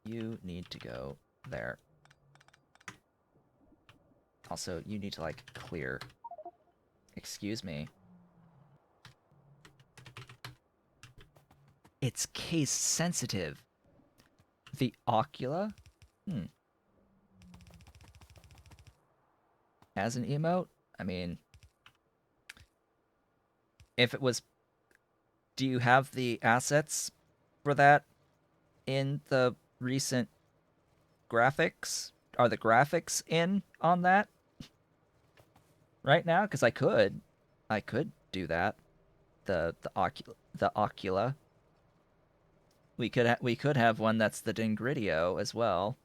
You need to go there. Also, you need to, like, clear. Excuse me. It's case sensitive. The ocula? As an emote? I mean, if it was... Do you have the assets for that in the recent graphics? Are the graphics in on that right now? Because I could do that. The ocula. We could have one that's the Dingridio as well.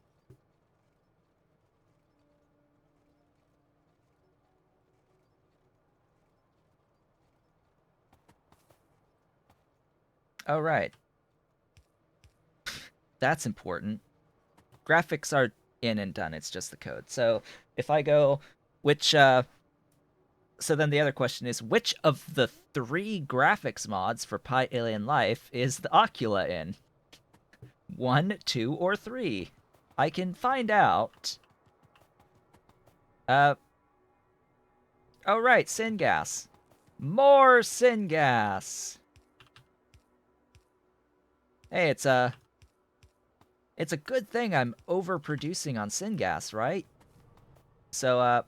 Oh right, that's important. Graphics are in and done. It's just the code. So if I go, which so then the other question is, which of the 3 graphics mods for Pi Alien Life is the Ocula in? 1, 2, or 3? I can find out. Oh right, syngas. More syngas. Hey, it's a good thing I'm overproducing on syngas, right? So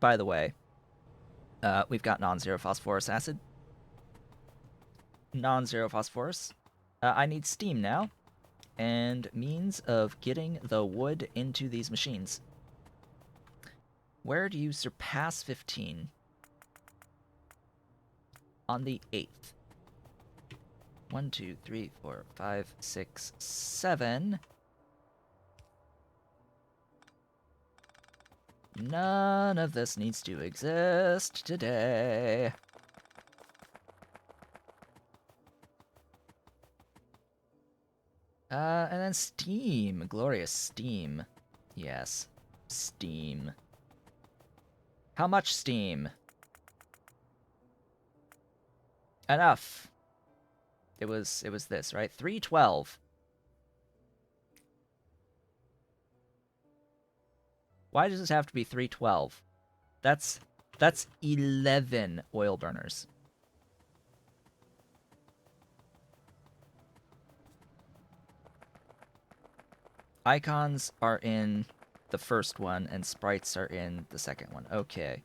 by the way, we've got non-zero phosphorus acid. Non-zero phosphorus. I need steam now, and means of getting the wood into these machines. Where do you surpass 15? On the 8th. 1, 2, 3, 4, 5, 6, 7. None of this needs to exist today. And then steam. Glorious steam. Yes. Steam. How much steam? Enough. It was this, right? 312. Why does this have to be 312? That's 11 oil burners. Icons are in the first one, and sprites are in the second one. Okay.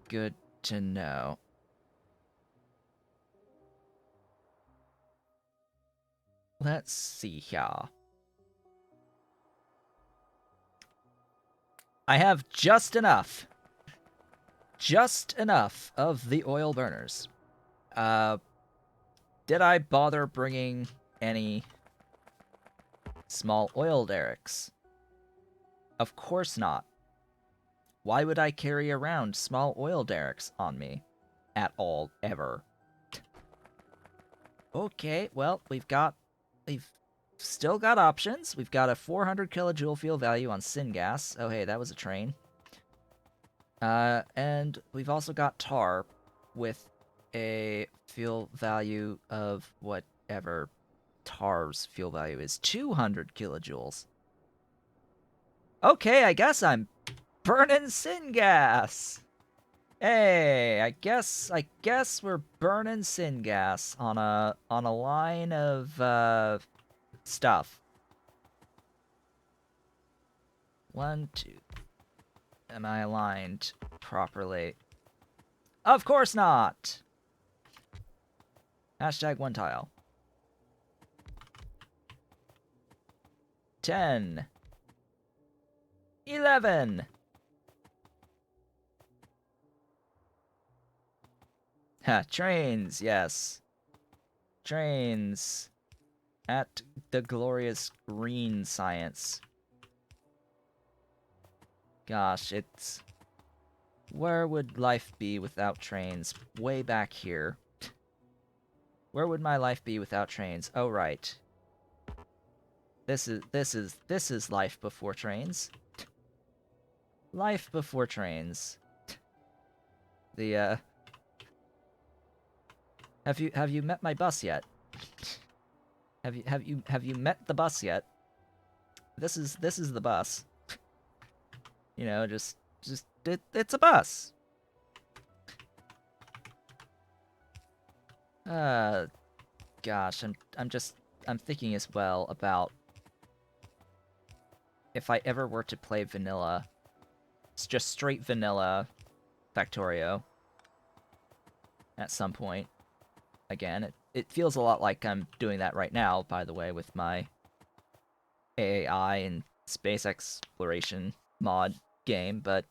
Good to know. Let's see here. I have just enough. Just enough of the oil burners. Did I bother bringing any small oil derricks? Of course not. Why would I carry around small oil derricks on me? At all, ever. Okay, well, we've still got options. We've got a 400 kilojoule fuel value on syngas. Oh, hey, that was a train. And we've also got tar with a fuel value of whatever tar's fuel value is. 200 kilojoules. Okay, I guess I'm burning syngas. Hey, I guess we're burning syngas on a line of stuff. 1, 2. Am I aligned properly? Of course not. Hashtag 1 tile. 10. 11. Ha, trains, yes. Trains. At the glorious green science. Gosh, it's... Where would life be without trains? Way back here. Where would my life be without trains? Oh, right. This is life before trains. Life before trains. The Have you met my bus yet? Have you met the bus yet? This is the bus. You know, it's a bus. Gosh, I'm thinking as well about if I ever were to play vanilla. It's just straight vanilla Factorio at some point. Again, it feels a lot like I'm doing that right now, by the way, with my AI and space exploration mod game, but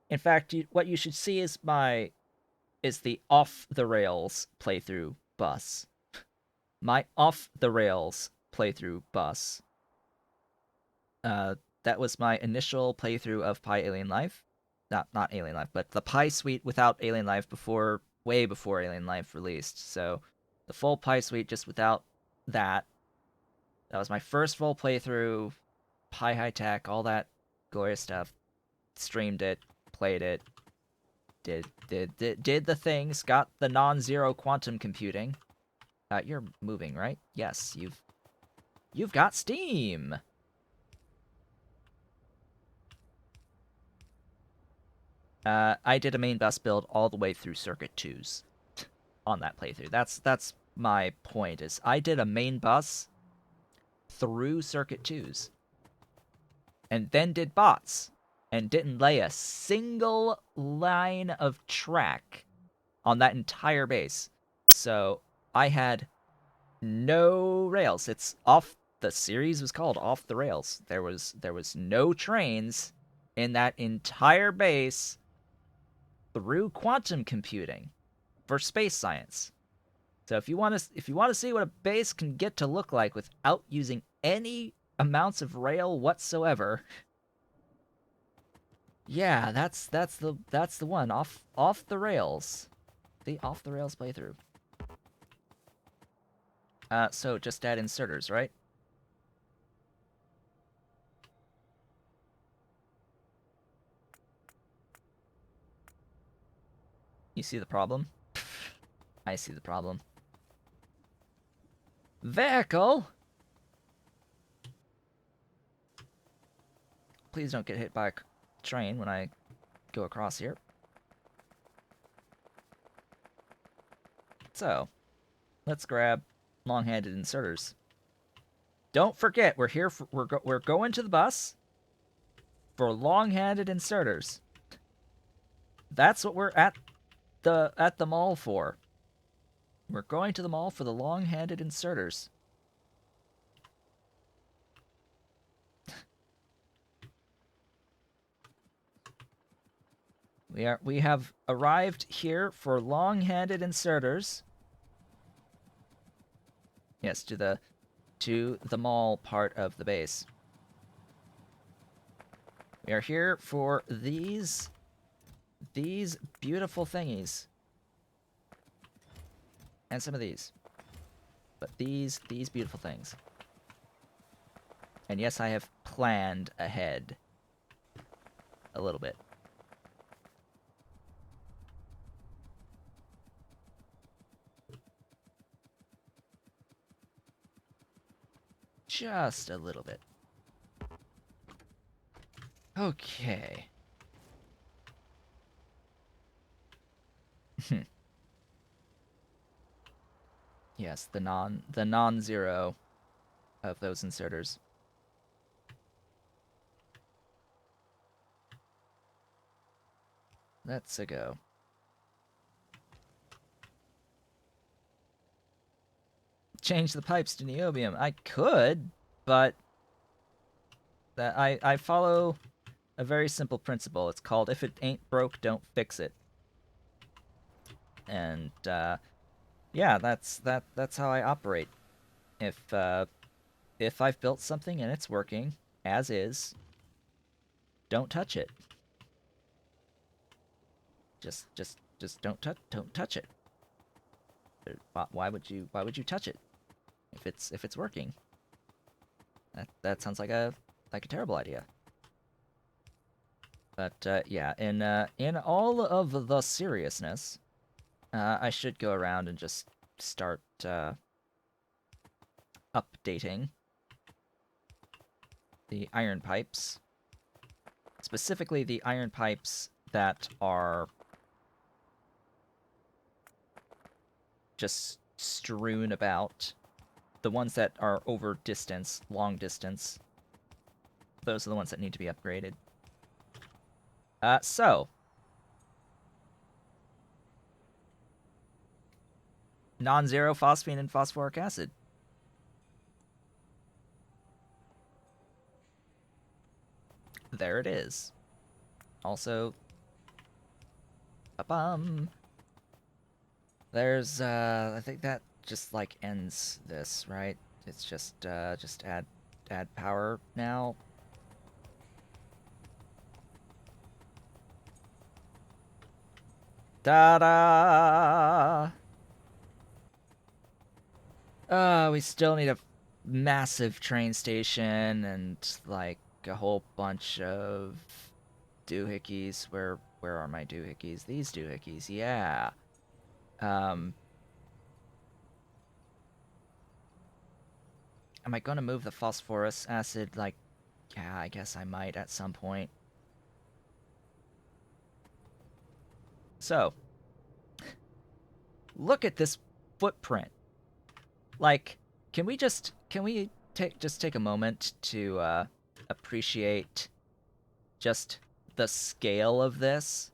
in fact, what you should see is the off the rails playthrough bus. My off the rails playthrough bus. Uh, that was my initial playthrough of Pi Alien Life. Not Alien Life, but the Pi suite without Alien Life way before Alien Life released. So the full Pi suite just without that. That was my first full playthrough. Pi high tech, all that glorious stuff. Streamed it, played it, did the things, got the non-zero quantum computing. You're moving, right? Yes, you've got Steam. I did a main bus build all the way through Circuit 2s on that playthrough. That's my point, is I did a main bus through Circuit 2s and then did bots and didn't lay a single line of track on that entire base. So I had no rails. It's off. The series was called Off the Rails. There was no trains in that entire base through quantum computing for space science. So if you want to see what a base can get to look like without using any amounts of rail whatsoever, yeah, that's the one, off the rails. The off the rails playthrough. So just add inserters, right? You see the problem? I see the problem. Vehicle! Please don't get hit by a train when I go across here. So, let's grab long-handed inserters. Don't forget, we're here for, we're going to the bus for long-handed inserters. That's what we're at the mall for. We're going to the mall for the long-handed inserters. We have arrived here for long-handed inserters. Yes, to the mall part of the base. We are here for these beautiful thingies. And some of these. But these beautiful things. And yes, I have planned ahead a little bit. Just a little bit. Okay. Yes, the non-zero of those inserters. Let's go. Change the pipes to niobium. I could, but I follow a very simple principle. It's called, if it ain't broke, don't fix it. And yeah, that's how I operate. If I've built something and it's working as is, don't touch it. Just don't touch it. Why would you touch it if it's working? That sounds like a terrible idea. But yeah, in all of the seriousness, I should go around and just start updating the iron pipes. Specifically the iron pipes that are just strewn about. The ones that are over distance, long distance. Those are the ones that need to be upgraded. So. Non-zero phosphine and phosphoric acid. There it is. Also, there's I think that just like ends this, right? It's just add power now. Ta-da! We still need a massive train station and like a whole bunch of doohickeys. Where are my doohickeys? These doohickeys, yeah. Am I gonna move the phosphorus acid? Like, yeah, I guess I might at some point. So, look at this footprint. Like, can we take a moment to appreciate just the scale of this?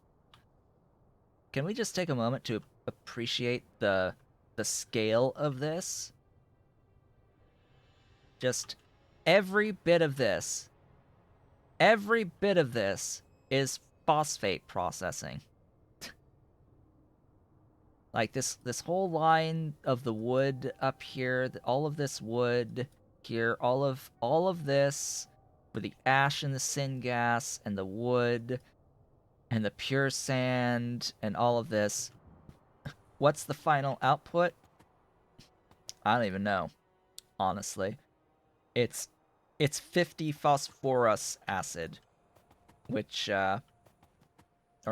Can we just take a moment to appreciate the scale of this? Just every bit of this is phosphate processing. Like this whole line of the wood up here, all of this wood here, all of this with the ash and the syngas and the wood and the pure sand and all of this. What's the final output? I don't even know, honestly. It's 50 phosphorus acid, which or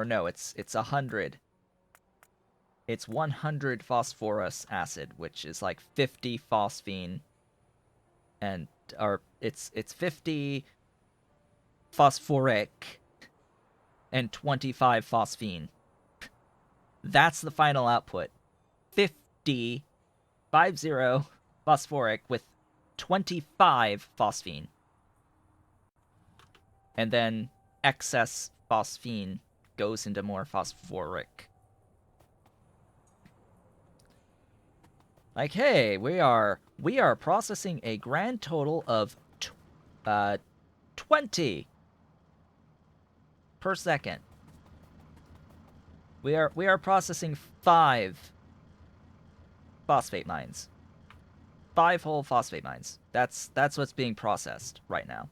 no, it's 100. It's 100 phosphorus acid, which is like 50 phosphine, and or it's 50 phosphoric and 25 phosphine. That's the final output. 50 phosphoric with 25 phosphine. And then excess phosphine goes into more phosphoric. Like, hey, we are processing a grand total of 20 per second. We are processing 5 phosphate mines. 5 whole phosphate mines. That's what's being processed right now.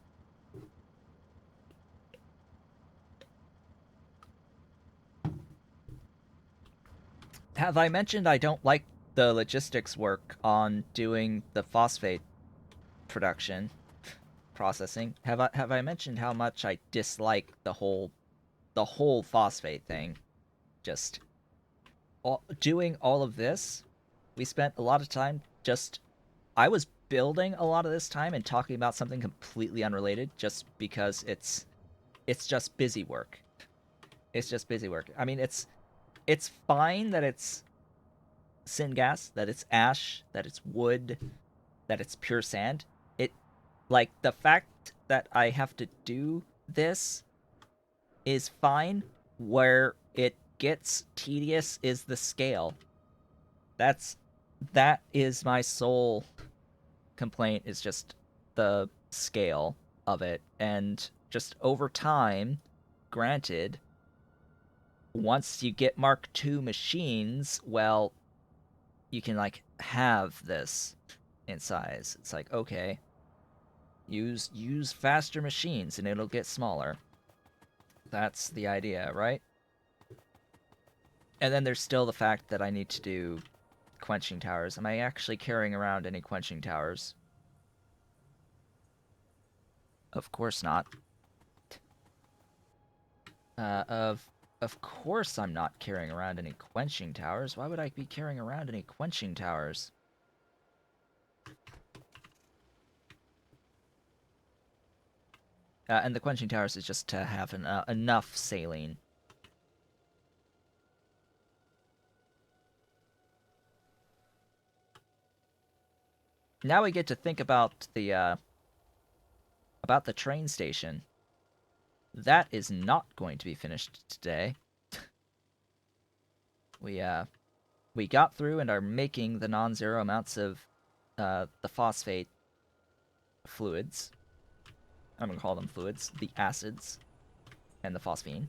Have I mentioned I don't like the logistics work on doing the phosphate production processing? Have I mentioned how much I dislike the whole phosphate thing? Just doing all of this, we spent a lot of time just I was building a lot of this time and talking about something completely unrelated just because it's just busy work. It's just busy work. I mean, it's fine that it's syngas, that it's ash, that it's wood, that it's pure sand. It like the fact that I have to do this is fine. Where it gets tedious is the scale. That is my sole complaint, is just the scale of it. And just over time, granted, once you get Mark II machines, well, you can like have this in size. It's like, okay, use faster machines and it'll get smaller. That's the idea, right? And then there's still the fact that I need to do quenching towers. Am I actually carrying around any quenching towers? Of course not. Of course I'm not carrying around any quenching towers. Why would I be carrying around any quenching towers? And the quenching towers is just to have enough saline. Now we get to think about the train station. That is not going to be finished today. We got through and are making the non-zero amounts of the phosphate fluids. I'm gonna call them fluids, the acids, and the phosphine.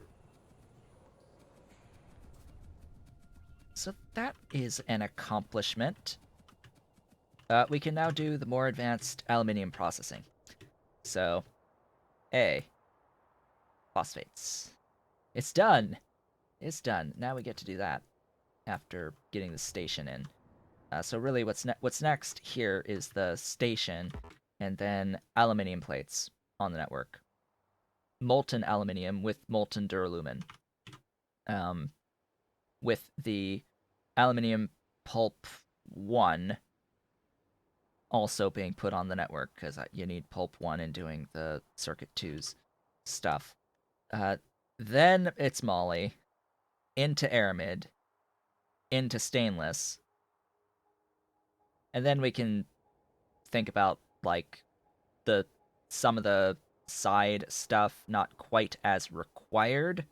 So that is an accomplishment. We can now do the more advanced aluminium processing. So, phosphates. It's done. It's done. Now we get to do that after getting the station in. So really, what's next here is the station, and then aluminium plates on the network. Molten aluminium with molten duralumin. With the aluminium pulp 1 also being put on the network, because you need pulp 1 in doing the circuit 2's stuff. Then it's moly, into aramid, into stainless, and then we can think about like some of the side stuff not quite as required,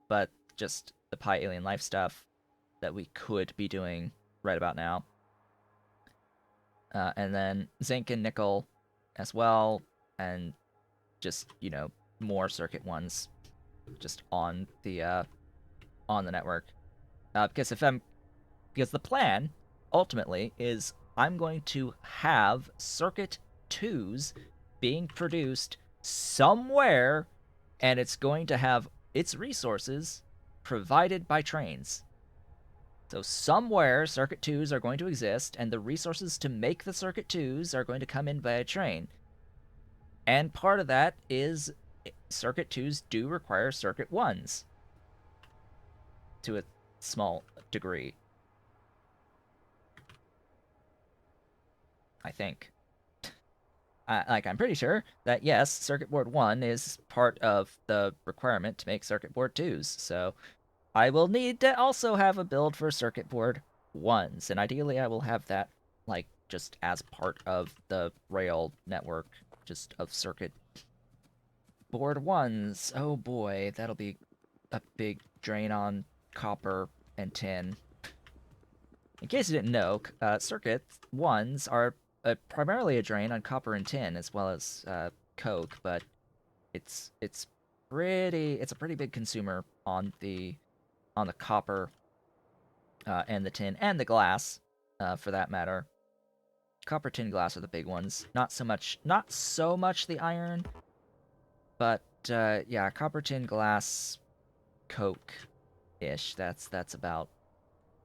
but just the Pi Alien Life stuff that we could be doing right about now. And then zinc and nickel as well, and just, more circuit ones just on the network. Because the plan ultimately is I'm going to have circuit 2s being produced somewhere, and it's going to have its resources provided by trains. So somewhere circuit 2s are going to exist, and the resources to make the circuit 2s are going to come in via train. And part of that is circuit 2s do require circuit 1s to a small degree, I think. I'm pretty sure that, yes, circuit board 1 is part of the requirement to make circuit board 2s, so I will need to also have a build for circuit board 1s, and ideally I will have that, just as part of the rail network, just of circuit board 1s. Oh boy, that'll be a big drain on copper and tin. In case you didn't know, circuit 1s are primarily a drain on copper and tin, as well as coke, but it's a pretty big consumer on the copper and the tin and the glass, for that matter. Copper, tin, glass are the big ones. Not so much the iron, but yeah, copper, tin, glass, coke ish. That's about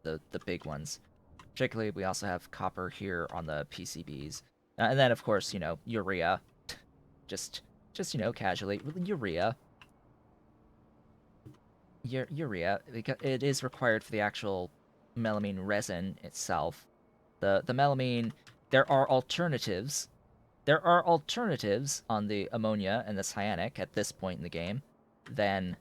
the big ones. Particularly, we also have copper here on the PCBs, and then of course, urea. Just casually, urea. Urea, because it is required for the actual melamine resin itself. The melamine, there are alternatives. There are alternatives on the ammonia and the cyanic at this point in the game than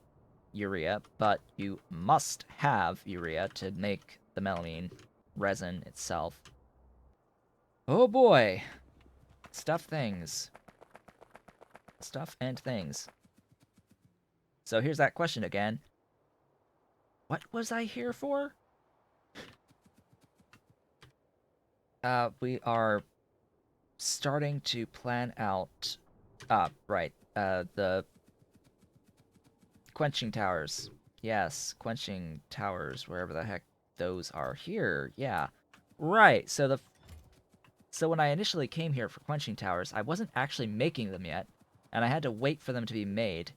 urea, but you must have urea to make the melamine resin itself. Oh boy. Stuff and things. So here's that question again. What was I here for? We are starting to plan out... right. The quenching towers. Yes, quenching towers, wherever the heck those are. Here, yeah. Right, so when I initially came here for quenching towers, I wasn't actually making them yet, and I had to wait for them to be made.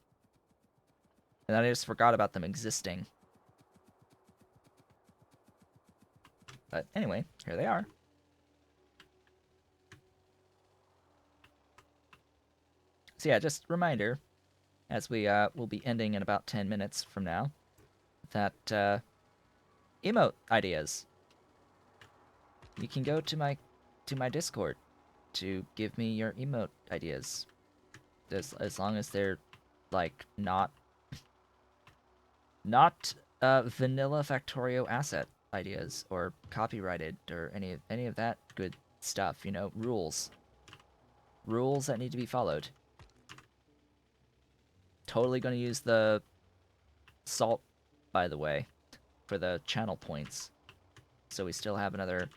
And then I just forgot about them existing. But anyway, here they are. So yeah, just reminder, as we will be ending in about 10 minutes from now, that emote ideas. You can go to my Discord to give me your emote ideas. As long as they're like not vanilla Factorio asset ideas or copyrighted or any of that good stuff, you know, rules that need to be followed. Totally going to use the salt, by the way, for the channel points. So we still have another...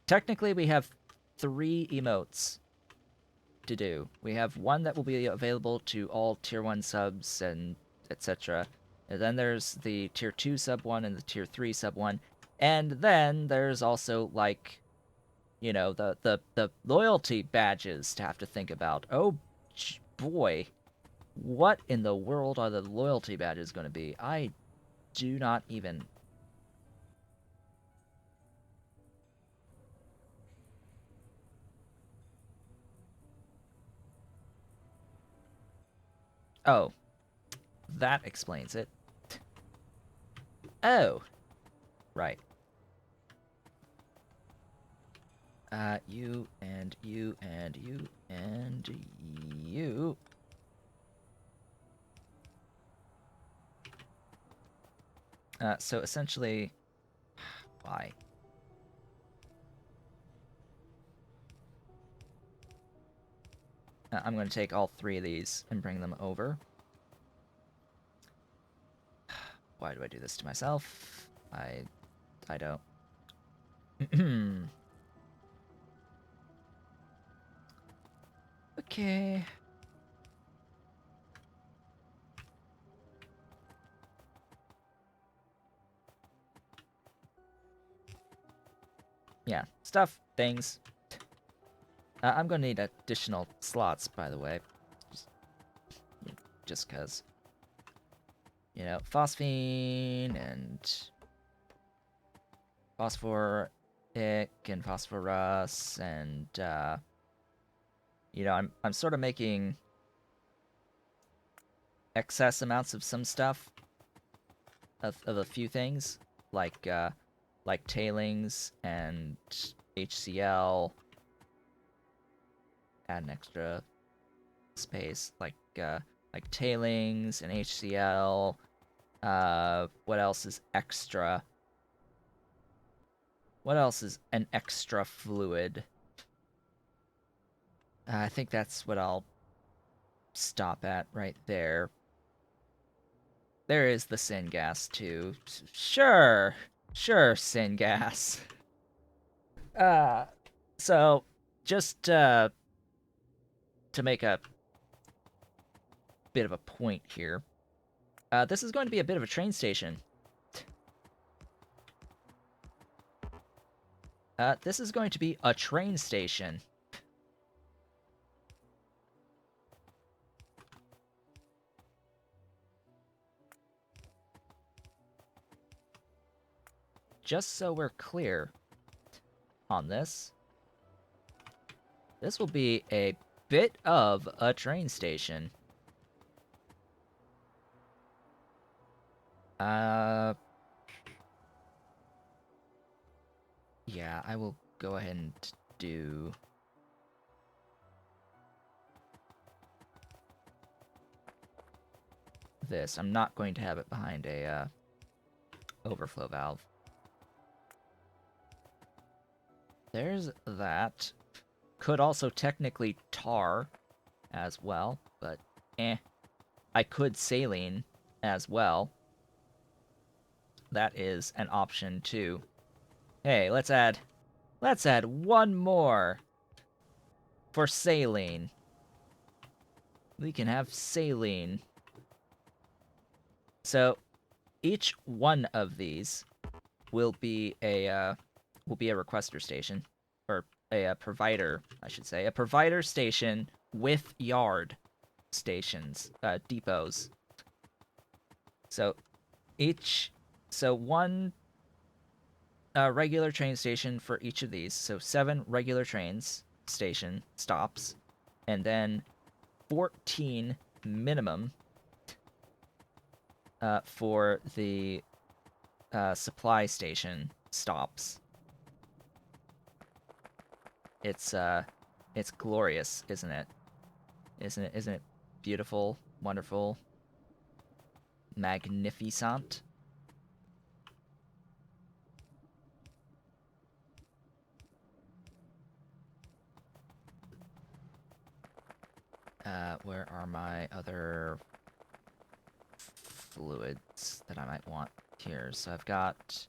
Technically, we have 3 emotes to do. We have one that will be available to all Tier 1 subs and etc. And then there's the Tier 2 sub one and the Tier 3 sub one. And then there's also, like, you know, the loyalty badges to have to think about. Oh, boy. What in the world are the loyalty badges going to be? I do not even... Oh, that explains it. Oh, right. You and you and you and you. So essentially, why? I'm going to take all 3 of these and bring them over. Why do I do this to myself? I don't. Okay. Yeah, stuff, things. I'm going to need additional slots, by the way. Just because. You know, phosphine and phosphoric and phosphorus and, you know, I'm sort of making excess amounts of some stuff, of a few things, like tailings and HCl. Add an extra space, like tailings and HCl. What else is extra? What else is an extra fluid? I think that's what I'll stop at right there. There is the syngas too. Sure, syngas. Uh, so just to make a bit of a point here, this is going to be a bit of a train station. This is going to be a train station. Just so we're clear on this, this will be a bit of a train station. Yeah, I will go ahead and do... this. I'm not going to have it behind a overflow valve. There's that. Could also technically tar as well, but I could saline as well. That is an option too. Hey, let's add one more for saline. We can have saline. So each one of these will be a requester station, or a provider, I should say, a provider station with yard stations, depots. So one regular train station for each of these. So 7 regular trains station stops, and then 14 minimum for the supply station stops. It's glorious, isn't it? Isn't it beautiful, wonderful, magnificent? Where are my other fluids that I might want here? So I've got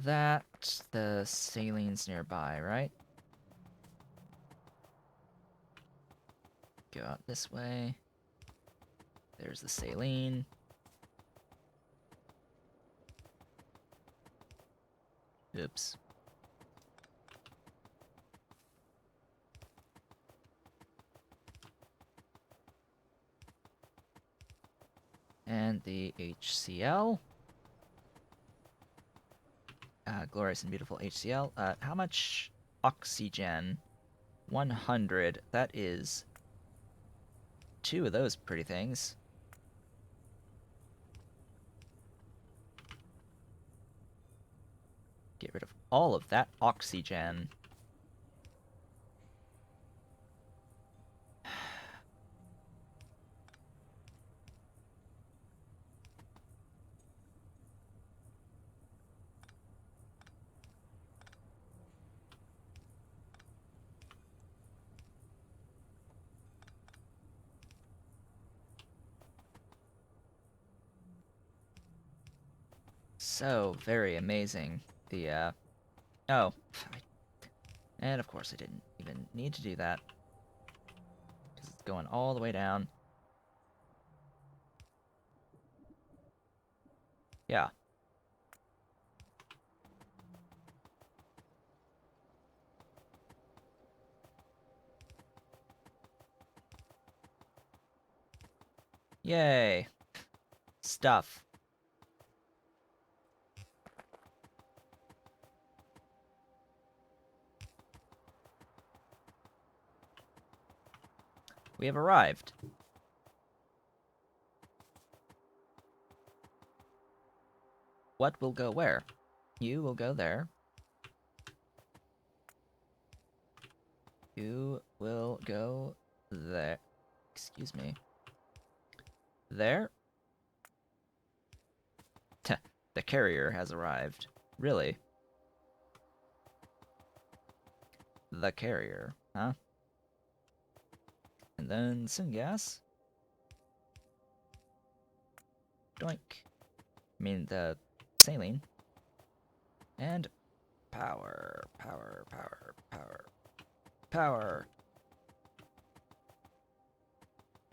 that, the saline's nearby, right? Go out this way. There's the saline. Oops. And the HCl. Glorious and beautiful HCl. How much oxygen? 100. That is 2 of those pretty things. Get rid of all of that oxygen. So very amazing. The, oh. And of course I didn't even need to do that. Because it's going all the way down. Yeah. Yay. Stuff. We have arrived. What will go where? You will go there. You will go there. Excuse me. There? The carrier has arrived. Really? The carrier, huh? And then syngas. Doink. I mean, the saline. And power, power, power, power, power.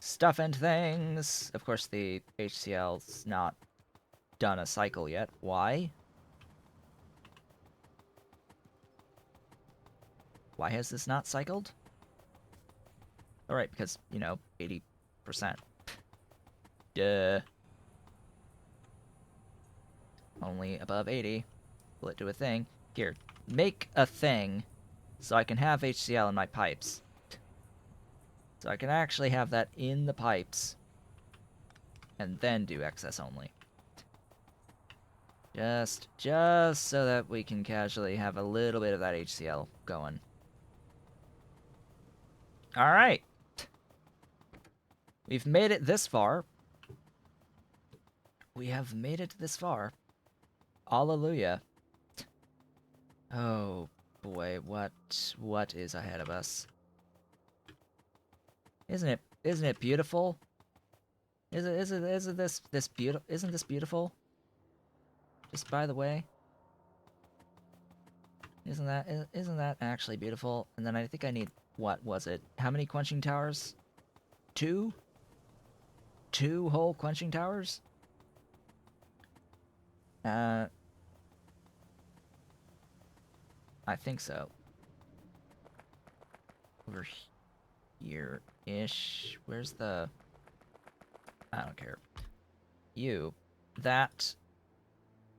Stuff and things. Of course, the HCl's not done a cycle yet. Why? Why has this not cycled? Alright, because, 80%. Duh. Only above 80. Will it do a thing? Here, make a thing so I can have HCl in my pipes. So I can actually have that in the pipes. And then do excess only. Just so that we can casually have a little bit of that HCl going. Alright. We've made it this far. We have made it this far. Hallelujah. Oh boy, what is ahead of us? Isn't it beautiful? Isn't this beautiful? Isn't this beautiful? Just by the way. Isn't that actually beautiful? And then I think I need, what was it? How many quenching towers? 2? 2 whole quenching towers? I think so. Over here-ish. Where's the... I don't care. You. That...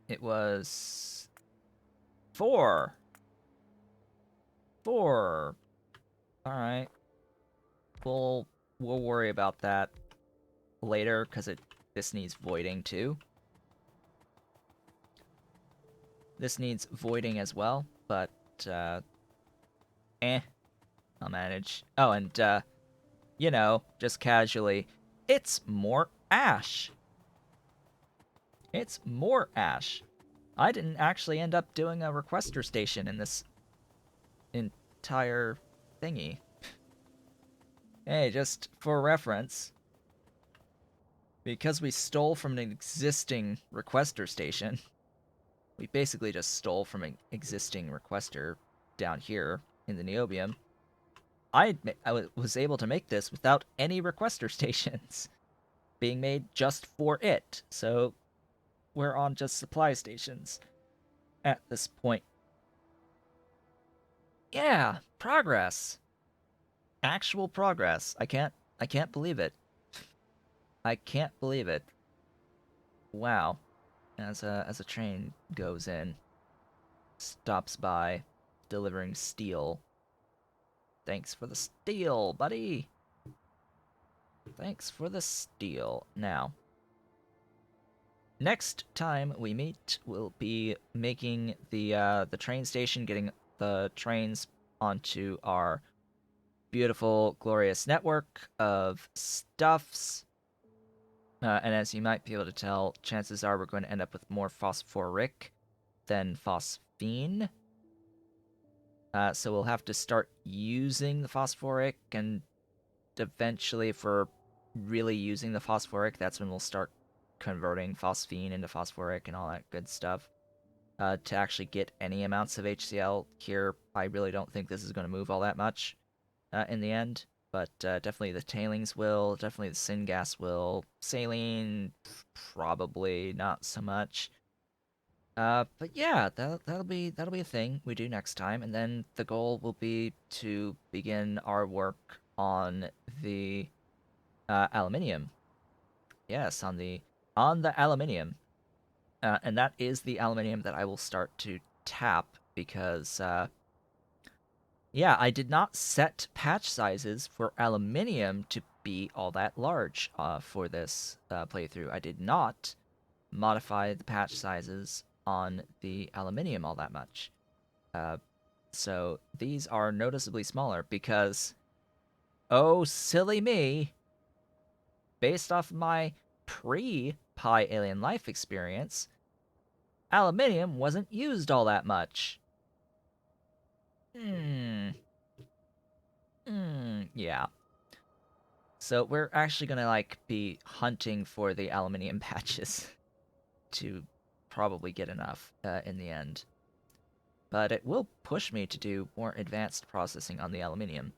It was... 4! 4! Alright. We'll worry about that later, because this needs voiding too. This needs voiding as well, but uh, eh, I'll manage. Oh, and just casually, it's more ash. It's more ash. I didn't actually end up doing a requester station in this entire thingy. Hey, just for reference, because we stole from an existing requester station, we basically just stole from an existing requester down here in the Neobium. I was able to make this without any requester stations being made just for it. So we're on just supply stations at this point. Yeah, progress. Actual progress. I can't believe it. I can't believe it. Wow. As a train goes in, stops by, delivering steel. Thanks for the steel, buddy. Thanks for the steel. Now, next time we meet, we'll be making the train station, getting the trains onto our beautiful, glorious network of stuffs. And as you might be able to tell, chances are we're going to end up with more phosphoric than phosphine. So we'll have to start using the phosphoric, and eventually, if we're really using the phosphoric, that's when we'll start converting phosphine into phosphoric and all that good stuff. To actually get any amounts of HCl here, I really don't think this is going to move all that much in the end. But definitely the tailings will, definitely the syngas will. Saline, probably not so much. But yeah, that'll be a thing we do next time, and then the goal will be to begin our work on the aluminium. Yes, on the aluminium, and that is the aluminium that I will start to tap because yeah, I did not set patch sizes for aluminium to be all that large for this playthrough. I did not modify the patch sizes on the aluminium all that much. Uh, so these are noticeably smaller because, oh, silly me, based off my pre-Pi Alien Life experience, aluminium wasn't used all that much. Yeah. So we're actually gonna be hunting for the aluminium patches to probably get enough in the end. But it will push me to do more advanced processing on the aluminium.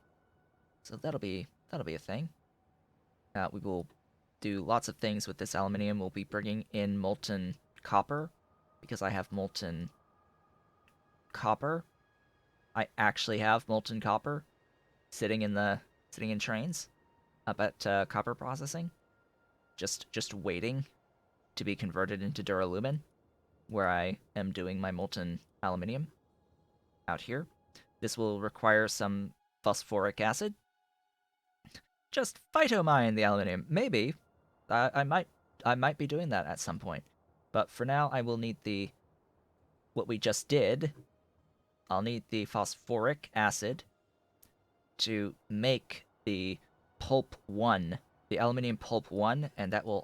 So that'll be a thing. We will do lots of things with this aluminium. We'll be bringing in molten copper because I have molten copper. I actually have molten copper sitting in trains up at copper processing, just waiting to be converted into duralumin, where I am doing my molten aluminium out here. This will require some phosphoric acid. Just phytomine the aluminium. Maybe I might be doing that at some point. But for now, I will need what we just did. I'll need the phosphoric acid to make the pulp 1, the aluminium pulp 1, and that will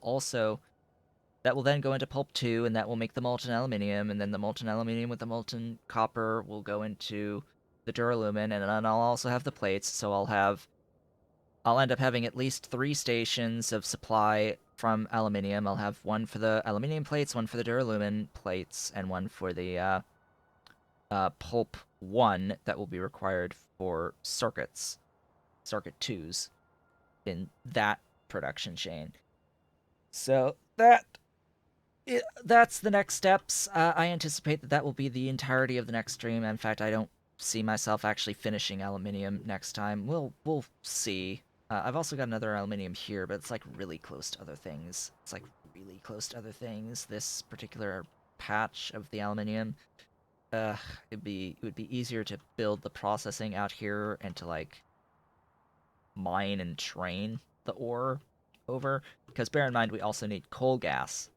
then go into pulp 2, and that will make the molten aluminium, and then the molten aluminium with the molten copper will go into the duralumin, and then I'll also have the plates, so I'll end up having at least 3 stations of supply from aluminium. I'll have one for the aluminium plates, one for the duralumin plates, and one for the pulp 1 that will be required for circuit 2s in that production chain. So that's the next steps. I anticipate that will be the entirety of the next stream. In fact, I don't see myself actually finishing aluminium next time. We'll see. I've also got another aluminium here, but it's really close to other things. It's really close to other things. This particular patch of the aluminium. It would be easier to build the processing out here and to mine and train the ore over. Because bear in mind, we also need coal gas.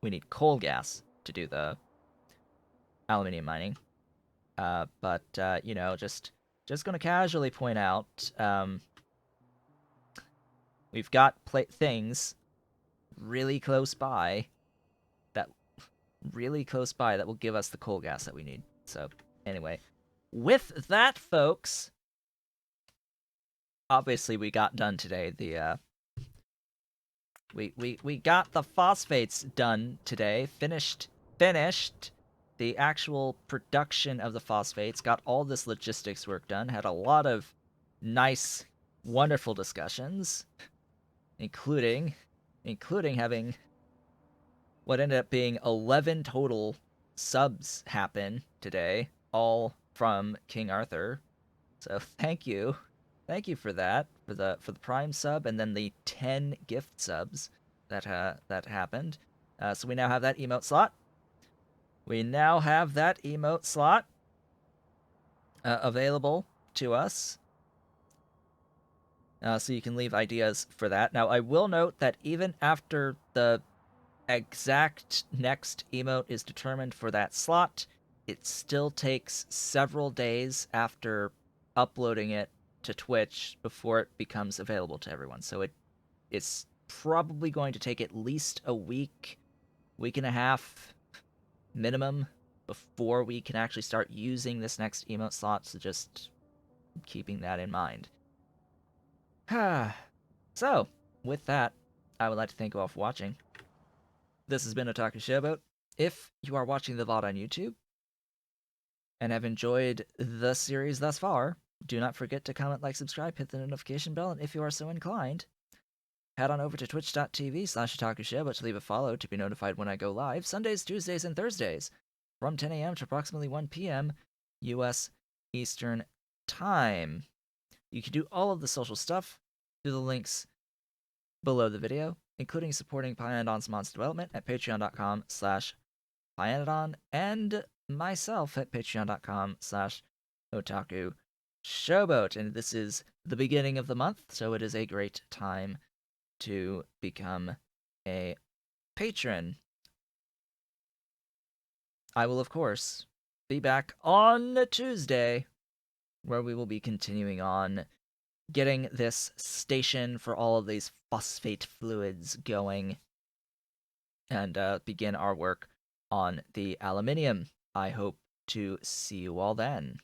We need coal gas to do aluminium mining. But just going to casually point out, we've got things really close by that will give us the coal gas that we need. So anyway, with that, folks, obviously we got done today. The we got the phosphates done today. Finished the actual production of the phosphates. Got all this logistics work done. Had a lot of nice, wonderful discussions, including having what ended up being 11 total subs happen today, all from King Arthur. So thank you for that, for the Prime sub, and then the 10 gift subs that happened. So we now have that emote slot. Available to us. So you can leave ideas for that. Now I will note that even after the exact next emote is determined for that slot, it still takes several days after uploading it to Twitch before it becomes available to everyone. So it's probably going to take at least a week and a half minimum before we can actually start using this next emote slot, so just keeping that in mind. So, with that, I would like to thank you all for watching. This has been Otaku Showboat. If you are watching the VOD on YouTube and have enjoyed the series thus far, do not forget to comment, like, subscribe, hit the notification bell, and if you are so inclined, head on over to twitch.tv/OtakuShowboat to leave a follow to be notified when I go live Sundays, Tuesdays, and Thursdays from 10 a.m. to approximately 1 p.m. U.S. Eastern Time. You can do all of the social stuff through the links below the video, including supporting Pyanodon's monster development at patreon.com/Pyanodon and myself at patreon.com/OtakuShowboat. And this is the beginning of the month, so it is a great time to become a patron. I will, of course, be back on Tuesday, where we will be continuing on getting this station for all of these phosphate fluids going and begin our work on the aluminium. I hope to see you all then.